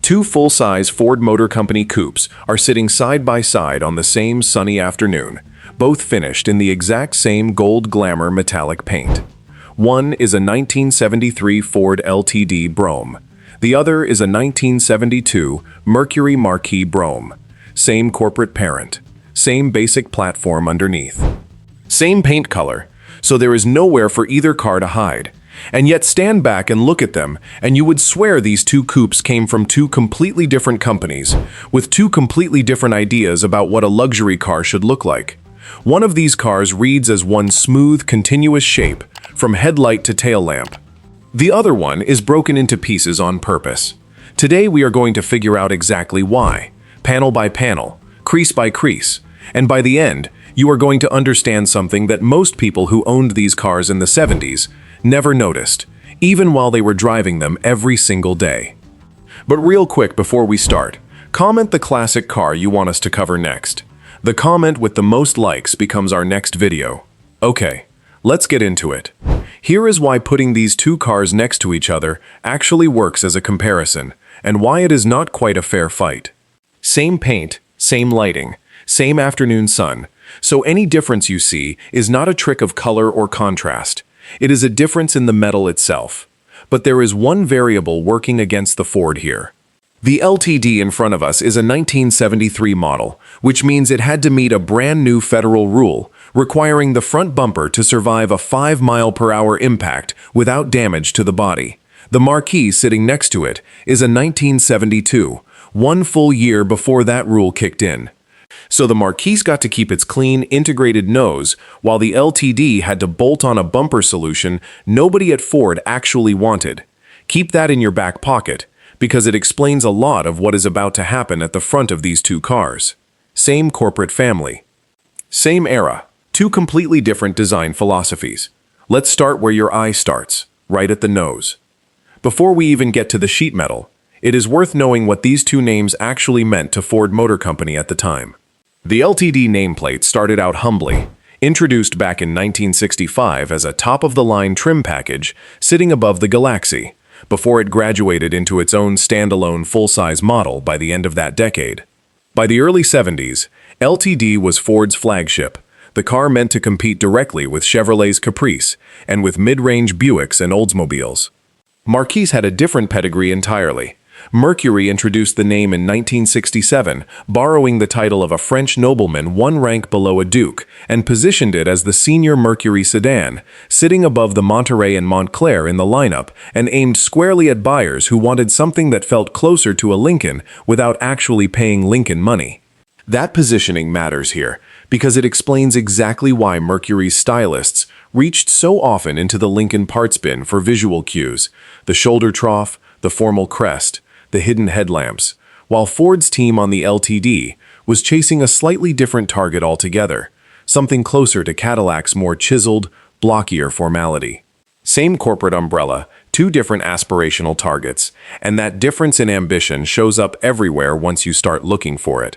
Two full-size Ford Motor Company coupes are sitting side by side on the same sunny afternoon, both finished in the exact same gold glamour metallic paint. One is a 1973 Ford LTD Brougham. The other is a 1972 Mercury Marquis Brougham. Same corporate parent, same basic platform underneath. Same paint color, so there is nowhere for either car to hide. And yet stand back and look at them, and you would swear these two coupes came from two completely different companies, with two completely different ideas about what a luxury car should look like. One of these cars reads as one smooth, continuous shape, from headlight to tail lamp. The other one is broken into pieces on purpose. Today we are going to figure out exactly why, panel by panel, crease by crease, and by the end, you are going to understand something that most people who owned these cars in the 70s never noticed, even while they were driving them every single day. But real quick before we start, comment the classic car you want us to cover next. The comment with the most likes becomes our next video. Okay, let's get into it. Here is why putting these two cars next to each other actually works as a comparison, and why it is not quite a fair fight. Same paint, same lighting, same afternoon sun, so any difference you see is not a trick of color or contrast. It is a difference in the metal itself. But there is one variable working against the Ford here. The LTD in front of us is a 1973 model, which means it had to meet a brand new federal rule, requiring the front bumper to survive a 5-mile-per-hour impact without damage to the body. The Marquis sitting next to it is a 1972, one full year before that rule kicked in. So the Marquis got to keep its clean, integrated nose, while the LTD had to bolt on a bumper solution nobody at Ford actually wanted. Keep that in your back pocket, because it explains a lot of what is about to happen at the front of these two cars. Same corporate family. Same era. Two completely different design philosophies. Let's start where your eye starts, right at the nose. Before we even get to the sheet metal, it is worth knowing what these two names actually meant to Ford Motor Company at the time. The LTD nameplate started out humbly, introduced back in 1965 as a top-of-the-line trim package sitting above the Galaxy, before it graduated into its own standalone full-size model by the end of that decade. By the early 70s, LTD was Ford's flagship, the car meant to compete directly with Chevrolet's Caprice and with mid-range Buicks and Oldsmobiles. Marquis had a different pedigree entirely. Mercury introduced the name in 1967, borrowing the title of a French nobleman one rank below a duke, and positioned it as the senior Mercury sedan, sitting above the Monterey and Montclair in the lineup and aimed squarely at buyers who wanted something that felt closer to a Lincoln without actually paying Lincoln money. That positioning matters here, because it explains exactly why Mercury's stylists reached so often into the Lincoln parts bin for visual cues, the shoulder trough, the formal crest, the hidden headlamps, while Ford's team on the LTD was chasing a slightly different target altogether, something closer to Cadillac's more chiseled, blockier formality. Same corporate umbrella, two different aspirational targets, and that difference in ambition shows up everywhere once you start looking for it.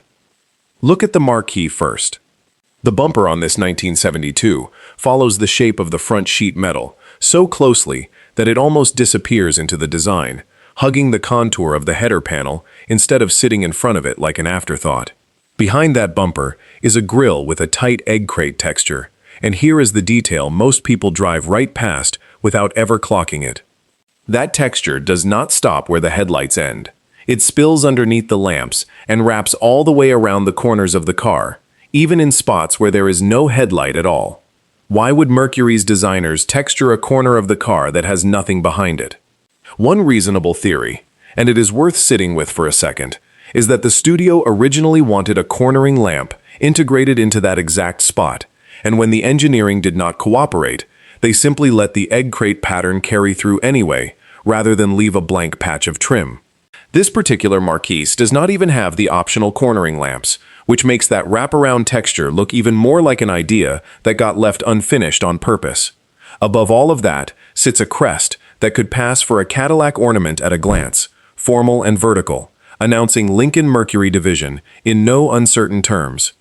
Look at the Marquis first. The bumper on this 1972 follows the shape of the front sheet metal so closely that it almost disappears into the design, hugging the contour of the header panel instead of sitting in front of it like an afterthought. Behind that bumper is a grille with a tight egg crate texture, and here is the detail most people drive right past without ever clocking it. That texture does not stop where the headlights end. It spills underneath the lamps and wraps all the way around the corners of the car, even in spots where there is no headlight at all. Why would Mercury's designers texture a corner of the car that has nothing behind it? One reasonable theory, and it is worth sitting with for a second, is that the studio originally wanted a cornering lamp integrated into that exact spot, and when the engineering did not cooperate, they simply let the egg crate pattern carry through anyway, rather than leave a blank patch of trim. This particular Marquis does not even have the optional cornering lamps, which makes that wraparound texture look even more like an idea that got left unfinished on purpose. Above all of that sits a crest that could pass for a Cadillac ornament at a glance, formal and vertical, announcing Lincoln Mercury Division in no uncertain terms.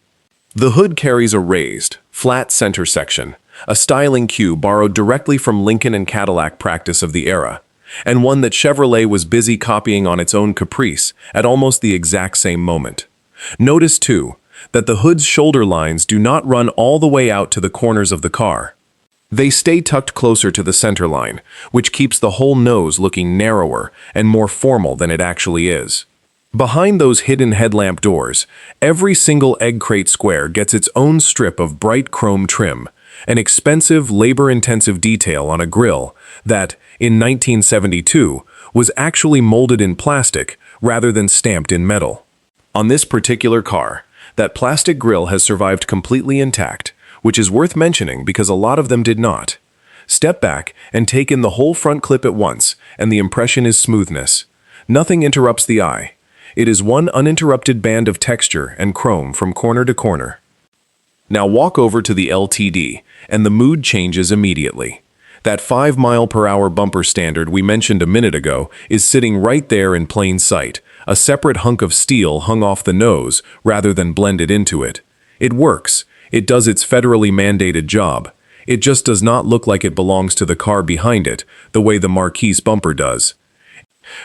The hood carries a raised, flat center section, a styling cue borrowed directly from Lincoln and Cadillac practice of the era. and one that Chevrolet was busy copying on its own caprice at almost the exact same moment. Notice, too, that the hood's shoulder lines do not run all the way out to the corners of the car. They stay tucked closer to the center line, which keeps the whole nose looking narrower and more formal than it actually is. Behind those hidden headlamp doors, every single egg crate square gets its own strip of bright chrome trim, an expensive, labor-intensive detail on a grille that, in 1972, was actually molded in plastic rather than stamped in metal. On this particular car, that plastic grille has survived completely intact, which is worth mentioning because a lot of them did not. Step back and take in the whole front clip at once, and the impression is smoothness. Nothing interrupts the eye. It is one uninterrupted band of texture and chrome from corner to corner. Now walk over to the LTD, and the mood changes immediately. That 5-mile-per-hour bumper standard we mentioned a minute ago is sitting right there in plain sight, a separate hunk of steel hung off the nose rather than blended into it. It works. It does its federally mandated job. It just does not look like it belongs to the car behind it, the way the Marquis bumper does.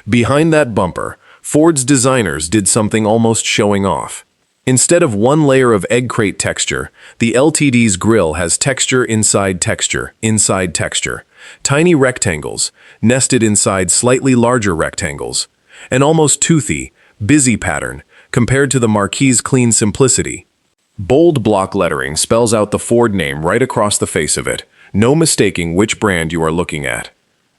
Behind that bumper, Ford's designers did something almost showing off. Instead of one layer of egg crate texture, the LTD's grille has texture inside texture, inside texture. Tiny rectangles, nested inside slightly larger rectangles. An almost toothy, busy pattern, compared to the Marquis' clean simplicity. Bold block lettering spells out the Ford name right across the face of it, no mistaking which brand you are looking at.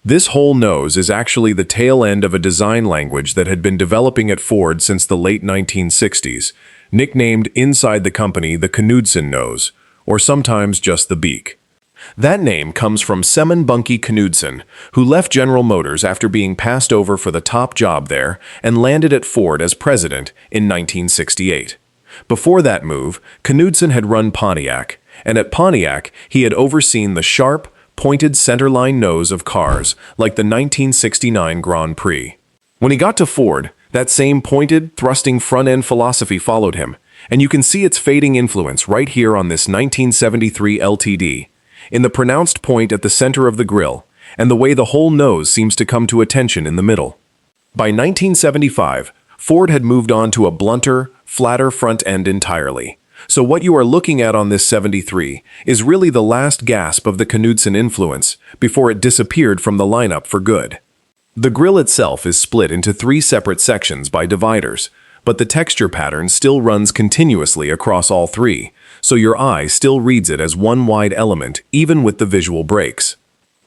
This whole nose is actually the tail end of a design language that had been developing at Ford since the late 1960s, nicknamed inside the company the Knudsen nose, or sometimes just the beak. That name comes from Seaman Bunky Knudsen, who left General Motors after being passed over for the top job there and landed at Ford as president in 1968. Before that move, Knudsen had run Pontiac, and at Pontiac he had overseen the sharp, pointed centerline nose of cars like the 1969 Grand Prix. When he got to Ford, that same pointed, thrusting front-end philosophy followed him, and you can see its fading influence right here on this 1973 LTD, in the pronounced point at the center of the grille, and the way the whole nose seems to come to attention in the middle. By 1975, Ford had moved on to a blunter, flatter front end entirely. So what you are looking at on this 73 is really the last gasp of the Knudsen influence before it disappeared from the lineup for good. The grille itself is split into 3 separate sections by dividers, but the texture pattern still runs continuously across all 3, so your eye still reads it as one wide element even with the visual breaks.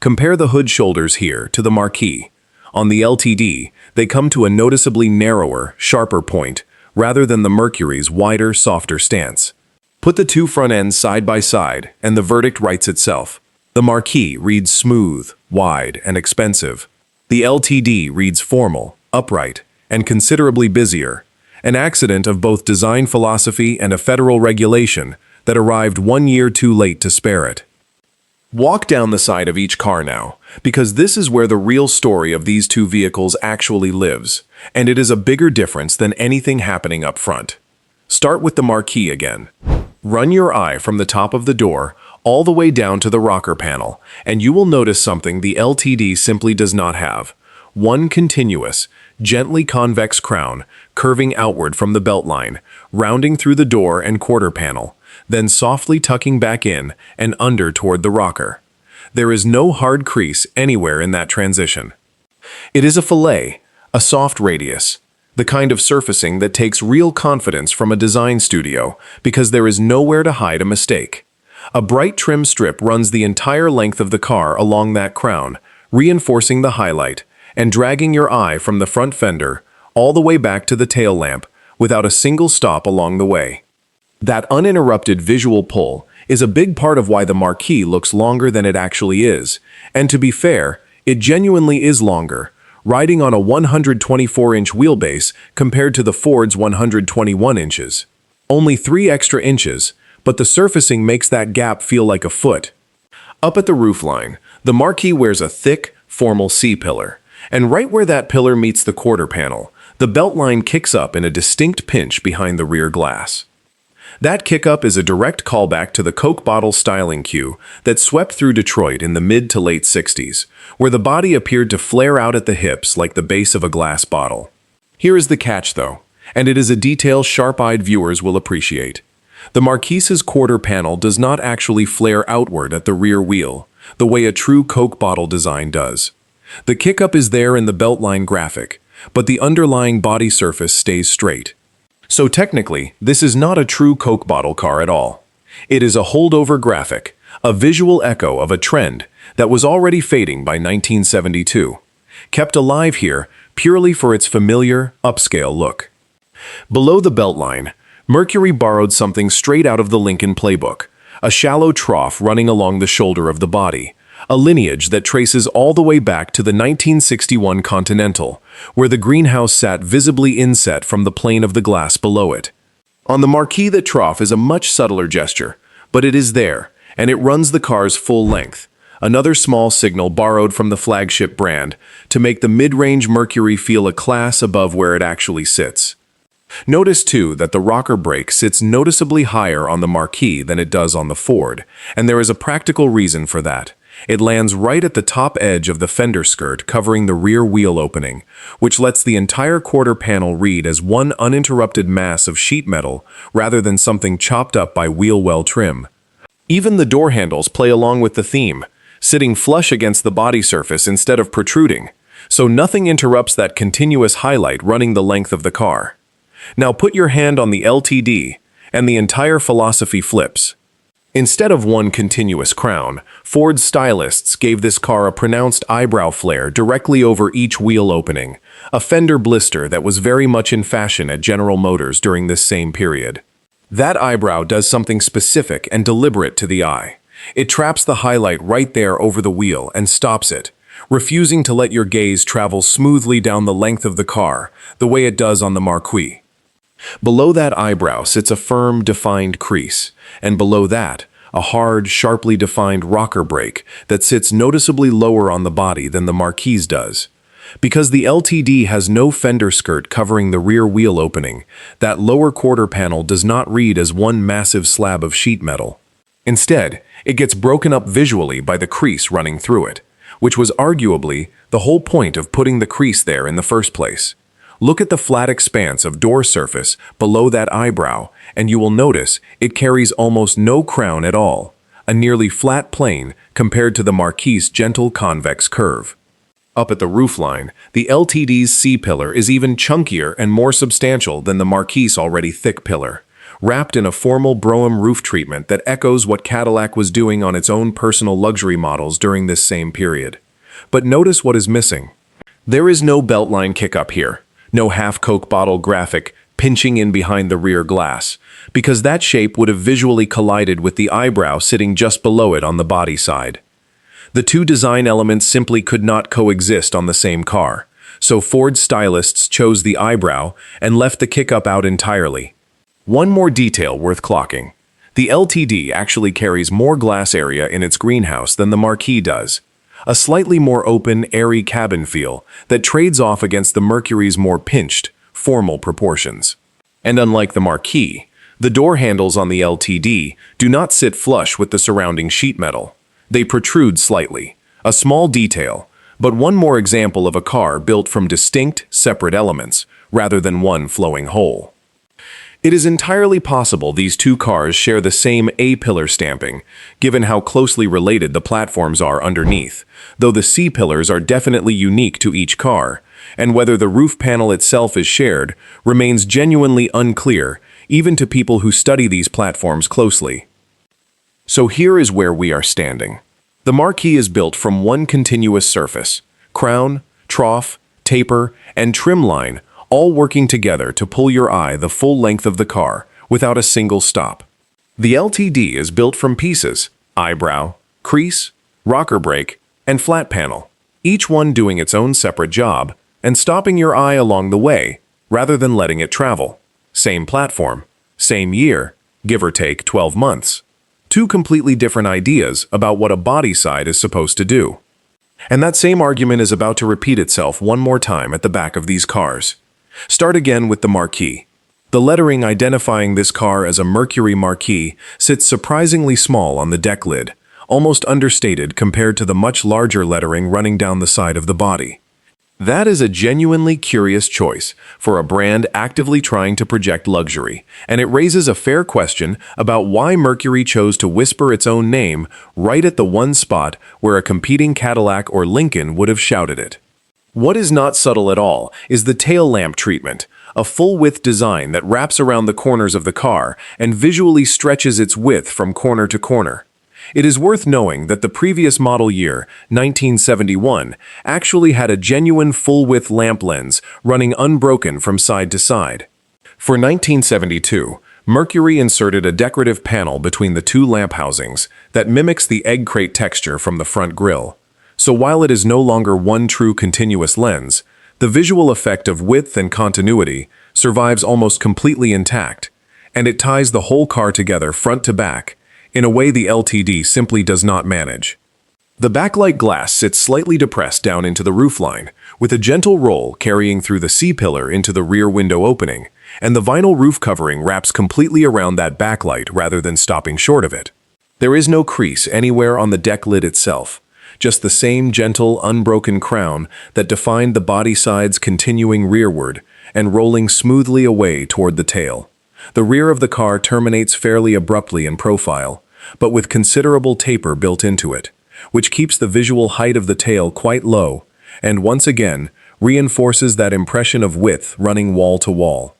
Compare the hood shoulders here to the Marquis. On the LTD, they come to a noticeably narrower, sharper point, rather than the Mercury's wider, softer stance. Put the 2 front ends side by side, and the verdict writes itself. The Marquis reads smooth, wide, and expensive. The LTD reads formal, upright, and considerably busier, an accident of both design philosophy and a federal regulation that arrived 1 year too late to spare it. Walk down the side of each car now, because this is where the real story of these 2 vehicles actually lives, and it is a bigger difference than anything happening up front. Start with the Marquis again. Run your eye from the top of the door all the way down to the rocker panel, and you will notice something the LTD simply does not have. One continuous, gently convex crown, curving outward from the beltline, rounding through the door and quarter panel, then softly tucking back in and under toward the rocker. There is no hard crease anywhere in that transition. It is a fillet, a soft radius, the kind of surfacing that takes real confidence from a design studio because there is nowhere to hide a mistake. A bright trim strip runs the entire length of the car along that crown, reinforcing the highlight and dragging your eye from the front fender all the way back to the tail lamp without a single stop along the way. That uninterrupted visual pull is a big part of why the Marquis looks longer than it actually is, and to be fair, it genuinely is longer, riding on a 124-inch wheelbase compared to the Ford's 121 inches. Only 3 extra inches, but the surfacing makes that gap feel like a foot. Up at the roofline, the Marquis wears a thick, formal C-pillar, and right where that pillar meets the quarter panel, the beltline kicks up in a distinct pinch behind the rear glass. That kick-up is a direct callback to the Coke bottle styling cue that swept through Detroit in the mid to late 60s, where the body appeared to flare out at the hips like the base of a glass bottle. Here is the catch, though, and it is a detail sharp-eyed viewers will appreciate. The Marquise's quarter panel does not actually flare outward at the rear wheel, the way a true Coke bottle design does. The kick-up is there in the beltline graphic, but the underlying body surface stays straight. So technically, this is not a true Coke bottle car at all. It is a holdover graphic, a visual echo of a trend that was already fading by 1972, kept alive here purely for its familiar, upscale look. Below the beltline, Mercury borrowed something straight out of the Lincoln playbook, a shallow trough running along the shoulder of the body, a lineage that traces all the way back to the 1961 Continental, where the greenhouse sat visibly inset from the plane of the glass below it. On the Marquis, the trough is a much subtler gesture, but it is there, and it runs the car's full length, another small signal borrowed from the flagship brand to make the mid-range Mercury feel a class above where it actually sits. Notice, too, that the rocker brake sits noticeably higher on the Marquis than it does on the Ford, and there is a practical reason for that. It lands right at the top edge of the fender skirt covering the rear wheel opening, which lets the entire quarter panel read as one uninterrupted mass of sheet metal rather than something chopped up by wheel well trim. Even the door handles play along with the theme, sitting flush against the body surface instead of protruding, so nothing interrupts that continuous highlight running the length of the car. Now put your hand on the LTD, and the entire philosophy flips. Instead of one continuous crown, Ford stylists gave this car a pronounced eyebrow flare directly over each wheel opening, a fender blister that was very much in fashion at General Motors during this same period. That eyebrow does something specific and deliberate to the eye. It traps the highlight right there over the wheel and stops it, refusing to let your gaze travel smoothly down the length of the car, the way it does on the Marquis. Below that eyebrow sits a firm, defined crease, and below that, a hard, sharply defined rocker brake that sits noticeably lower on the body than the Marquis does. Because the LTD has no fender skirt covering the rear wheel opening, that lower quarter panel does not read as one massive slab of sheet metal. Instead, it gets broken up visually by the crease running through it, which was arguably the whole point of putting the crease there in the first place. Look at the flat expanse of door surface below that eyebrow, and you will notice it carries almost no crown at all, a nearly flat plane compared to the Marquis' gentle convex curve. Up at the roofline, the LTD's C-pillar is even chunkier and more substantial than the Marquis' already thick pillar, wrapped in a formal Brougham roof treatment that echoes what Cadillac was doing on its own personal luxury models during this same period. But notice what is missing. There is no beltline kick-up here. No half Coke bottle graphic pinching in behind the rear glass, because that shape would have visually collided with the eyebrow sitting just below it on the body side. The two design elements simply could not coexist on the same car, so Ford stylists chose the eyebrow and left the kick-up out entirely. One more detail worth clocking. The LTD actually carries more glass area in its greenhouse than the Marquis does. A slightly more open, airy cabin feel that trades off against the Mercury's more pinched, formal proportions. And unlike the Marquis, the door handles on the LTD do not sit flush with the surrounding sheet metal. They protrude slightly, a small detail, but one more example of a car built from distinct, separate elements, rather than one flowing whole. It is entirely possible these two cars share the same A-pillar stamping, given how closely related the platforms are underneath, though the C-pillars are definitely unique to each car, and whether the roof panel itself is shared remains genuinely unclear, even to people who study these platforms closely. So here is where we are standing. The Marquis is built from one continuous surface, crown, trough, taper, and trim line, all working together to pull your eye the full length of the car without a single stop. The LTD is built from pieces, eyebrow, crease, rocker brake, and flat panel, each one doing its own separate job and stopping your eye along the way rather than letting it travel. Same platform, same year, give or take 12 months. Two completely different ideas about what a body side is supposed to do. And that same argument is about to repeat itself one more time at the back of these cars. Start again with the Marquis. The lettering identifying this car as a Mercury Marquis sits surprisingly small on the deck lid, almost understated compared to the much larger lettering running down the side of the body. That is a genuinely curious choice for a brand actively trying to project luxury, and it raises a fair question about why Mercury chose to whisper its own name right at the one spot where a competing Cadillac or Lincoln would have shouted it. What is not subtle at all is the tail lamp treatment, a full-width design that wraps around the corners of the car and visually stretches its width from corner to corner. It is worth knowing that the previous model year, 1971, actually had a genuine full-width lamp lens running unbroken from side to side. For 1972, Mercury inserted a decorative panel between the two lamp housings that mimics the egg crate texture from the front grille. So while it is no longer one true continuous lens, the visual effect of width and continuity survives almost completely intact, and it ties the whole car together front to back in a way the LTD simply does not manage. The backlight glass sits slightly depressed down into the roofline, with a gentle roll carrying through the C-pillar into the rear window opening, and the vinyl roof covering wraps completely around that backlight rather than stopping short of it. There is no crease anywhere on the deck lid itself, just the same gentle, unbroken crown that defined the body sides continuing rearward and rolling smoothly away toward the tail. The rear of the car terminates fairly abruptly in profile, but with considerable taper built into it, which keeps the visual height of the tail quite low and once again reinforces that impression of width running wall to wall.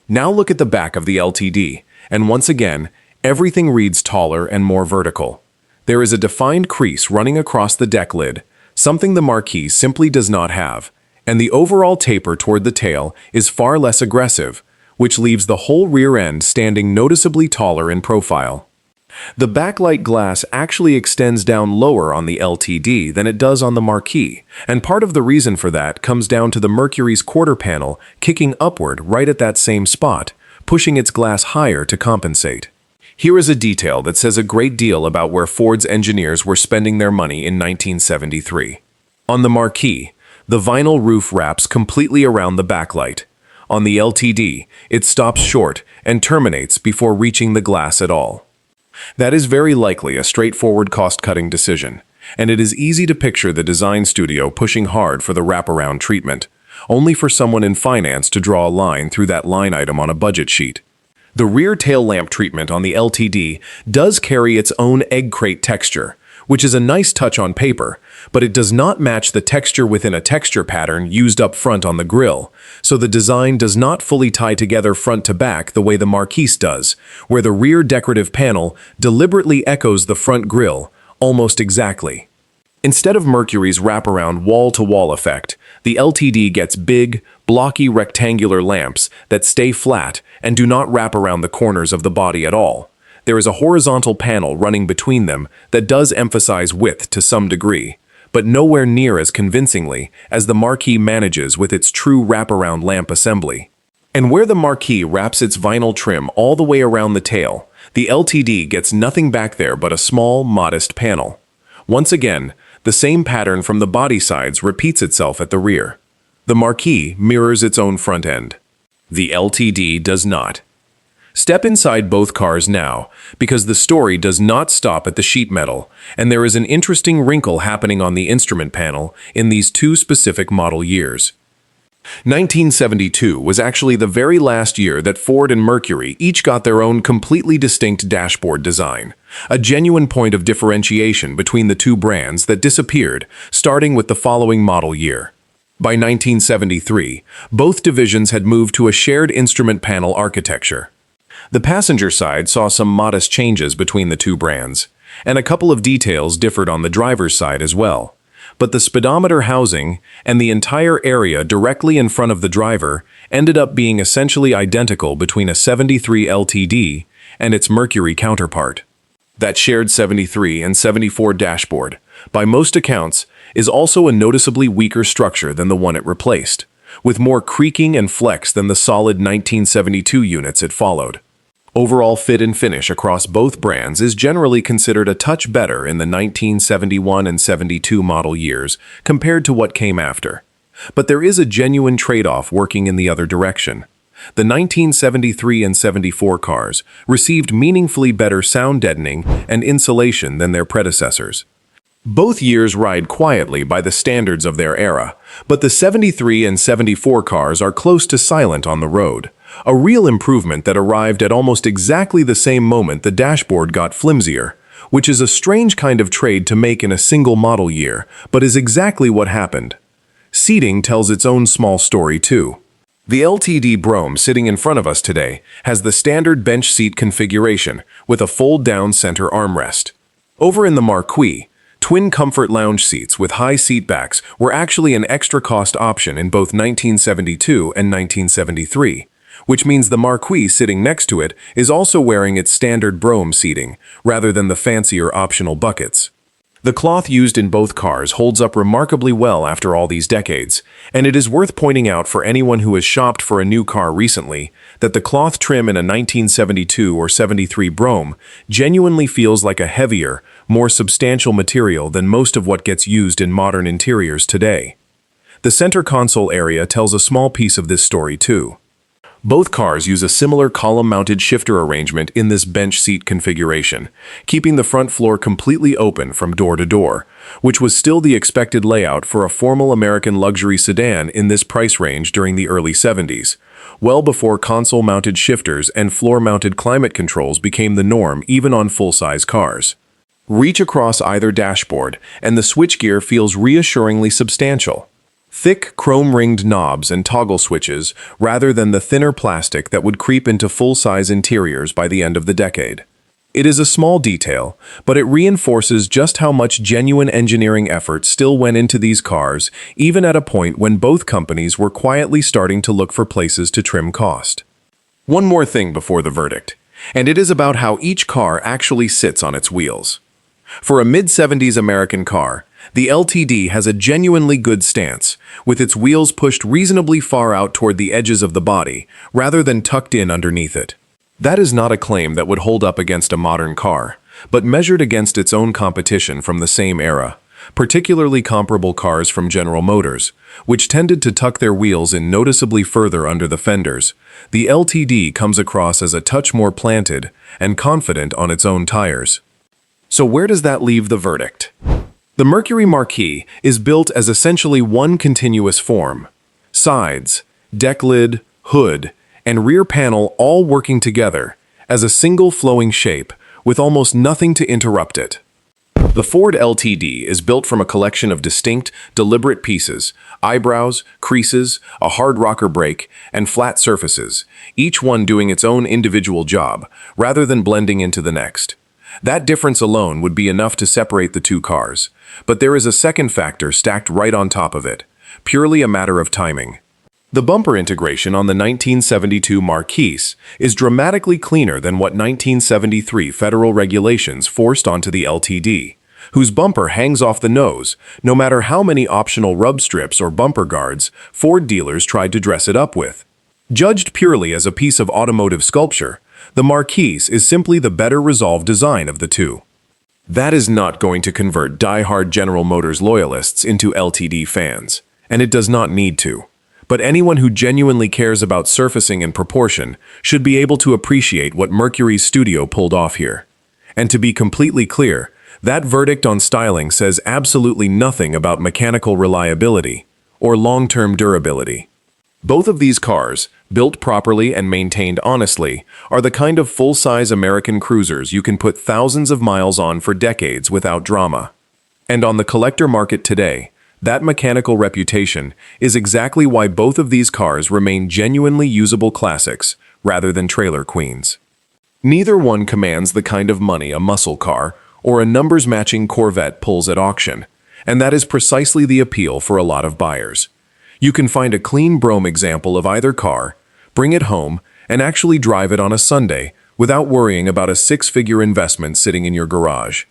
Now look at the back of the LTD, and once again, everything reads taller and more vertical. There is a defined crease running across the deck lid, something the Marquis simply does not have, and the overall taper toward the tail is far less aggressive, which leaves the whole rear end standing noticeably taller in profile. The backlight glass actually extends down lower on the LTD than it does on the Marquis, and part of the reason for that comes down to the Mercury's quarter panel kicking upward right at that same spot, pushing its glass higher to compensate. Here is a detail that says a great deal about where Ford's engineers were spending their money in 1973. On the Marquis, the vinyl roof wraps completely around the backlight. On the LTD, it stops short and terminates before reaching the glass at all. That is very likely a straightforward cost-cutting decision, and it is easy to picture the design studio pushing hard for the wraparound treatment, only for someone in finance to draw a line through that line item on a budget sheet. The rear tail lamp treatment on the LTD does carry its own egg crate texture, which is a nice touch on paper, but it does not match the texture within a texture pattern used up front on the grille, so the design does not fully tie together front to back the way the Marquis does, where the rear decorative panel deliberately echoes the front grille, almost exactly. Instead of Mercury's wraparound wall-to-wall effect, the LTD gets big, blocky rectangular lamps that stay flat and do not wrap around the corners of the body at all. There is a horizontal panel running between them that does emphasize width to some degree, but nowhere near as convincingly as the Marquis manages with its true wraparound lamp assembly. And where the Marquis wraps its vinyl trim all the way around the tail, the LTD gets nothing back there but a small, modest panel. Once again, the same pattern from the body sides repeats itself at the rear. The Marquis mirrors its own front end. The LTD does not. Step inside both cars now, because the story does not stop at the sheet metal, and there is an interesting wrinkle happening on the instrument panel in these two specific model years. 1972 was actually the very last year that Ford and Mercury each got their own completely distinct dashboard design, a genuine point of differentiation between the two brands that disappeared, starting with the following model year. By 1973, both divisions had moved to a shared instrument panel architecture. The passenger side saw some modest changes between the two brands, and a couple of details differed on the driver's side as well. But the speedometer housing and the entire area directly in front of the driver ended up being essentially identical between a 73 LTD and its Mercury counterpart. That shared 73 and 74 dashboard, by most accounts, is also a noticeably weaker structure than the one it replaced, with more creaking and flex than the solid 1972 units it followed. Overall fit and finish across both brands is generally considered a touch better in the 1971 and 72 model years compared to what came after. But there is a genuine trade-off working in the other direction. the 1973 and 74 cars received meaningfully better sound deadening and insulation than their predecessors. Both years ride quietly by the standards of their era, but the 73 and 74 cars are close to silent on the road, a real improvement that arrived at almost exactly the same moment the dashboard got flimsier, which is a strange kind of trade to make in a single model year, but is exactly what happened. Seating tells its own small story too. The LTD Brougham sitting in front of us today has the standard bench seat configuration with a fold-down center armrest. Over in the Marquis, twin comfort lounge seats with high seat backs were actually an extra cost option in both 1972 and 1973, which means the Marquis sitting next to it is also wearing its standard Brougham seating, rather than the fancier optional buckets. The cloth used in both cars holds up remarkably well after all these decades, and it is worth pointing out for anyone who has shopped for a new car recently that the cloth trim in a 1972 or 73 Brougham genuinely feels like a heavier, more substantial material than most of what gets used in modern interiors today. The center console area tells a small piece of this story too. Both cars use a similar column-mounted shifter arrangement in this bench seat configuration, keeping the front floor completely open from door to door, which was still the expected layout for a formal American luxury sedan in this price range during the early 70s, well before console-mounted shifters and floor-mounted climate controls became the norm even on full-size cars. Reach across either dashboard, and the switchgear feels reassuringly substantial. Thick, chrome-ringed knobs and toggle switches rather than the thinner plastic that would creep into full-size interiors by the end of the decade. It is a small detail, but it reinforces just how much genuine engineering effort still went into these cars, even at a point when both companies were quietly starting to look for places to trim cost. One more thing before the verdict, and it is about how each car actually sits on its wheels. For a mid-70s American car, the LTD has a genuinely good stance, with its wheels pushed reasonably far out toward the edges of the body, rather than tucked in underneath it. That is not a claim that would hold up against a modern car, but measured against its own competition from the same era, particularly comparable cars from General Motors, which tended to tuck their wheels in noticeably further under the fenders, the LTD comes across as a touch more planted and confident on its own tires. So where does that leave the verdict? The Mercury Marquis is built as essentially one continuous form. Sides, deck lid, hood, and rear panel all working together as a single flowing shape with almost nothing to interrupt it. The Ford LTD is built from a collection of distinct, deliberate pieces: eyebrows, creases, a hard rocker brake, and flat surfaces, each one doing its own individual job, rather than blending into the next. That difference alone would be enough to separate the two cars, but there is a second factor stacked right on top of it, purely a matter of timing. The bumper integration on the 1972 Marquis is dramatically cleaner than what 1973 federal regulations forced onto the LTD, whose bumper hangs off the nose, no matter how many optional rub strips or bumper guards Ford dealers tried to dress it up with. Judged purely as a piece of automotive sculpture, the Marquis is simply the better resolved design of the two. That is not going to convert die-hard General Motors loyalists into LTD fans, and it does not need to. But anyone who genuinely cares about surfacing and proportion should be able to appreciate what Mercury's studio pulled off here. And to be completely clear, that verdict on styling says absolutely nothing about mechanical reliability or long-term durability. Both of these cars, built properly and maintained honestly, are the kind of full-size American cruisers you can put thousands of miles on for decades without drama. And on the collector market today, that mechanical reputation is exactly why both of these cars remain genuinely usable classics rather than trailer queens. Neither one commands the kind of money a muscle car or a numbers-matching Corvette pulls at auction, and that is precisely the appeal for a lot of buyers. You can find a clean Brougham example of either car, bring it home, and actually drive it on a Sunday without worrying about a six-figure investment sitting in your garage.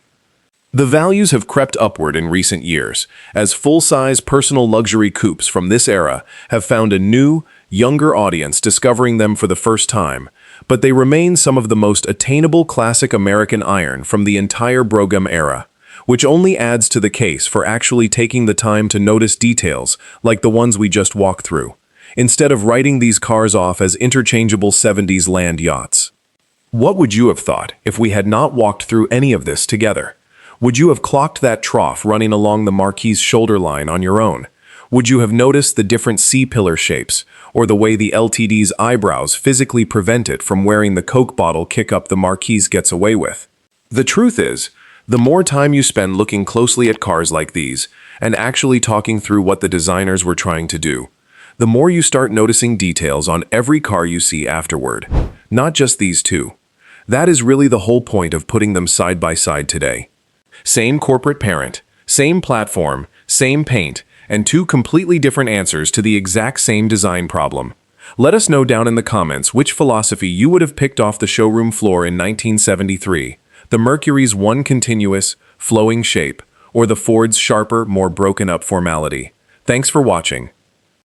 The values have crept upward in recent years, as full-size personal luxury coupes from this era have found a new, younger audience discovering them for the first time, but they remain some of the most attainable classic American iron from the entire Brougham era, which only adds to the case for actually taking the time to notice details like the ones we just walked through. instead of writing these cars off as interchangeable 70s land yachts. What would you have thought if we had not walked through any of this together? Would you have clocked that trough running along the Marquis' shoulder line on your own? Would you have noticed the different C-pillar shapes, or the way the LTD's eyebrows physically prevent it from wearing the Coke bottle kick-up the Marquis gets away with? The truth is, the more time you spend looking closely at cars like these, and actually talking through what the designers were trying to do, the more you start noticing details on every car you see afterward, not just these two. That is really the whole point of putting them side by side today. Same corporate parent, same platform, same paint, and two completely different answers to the exact same design problem. Let us know down in the comments which philosophy you would have picked off the showroom floor in 1973, the Mercury's one continuous, flowing shape, or the Ford's sharper, more broken-up formality. Thanks for watching.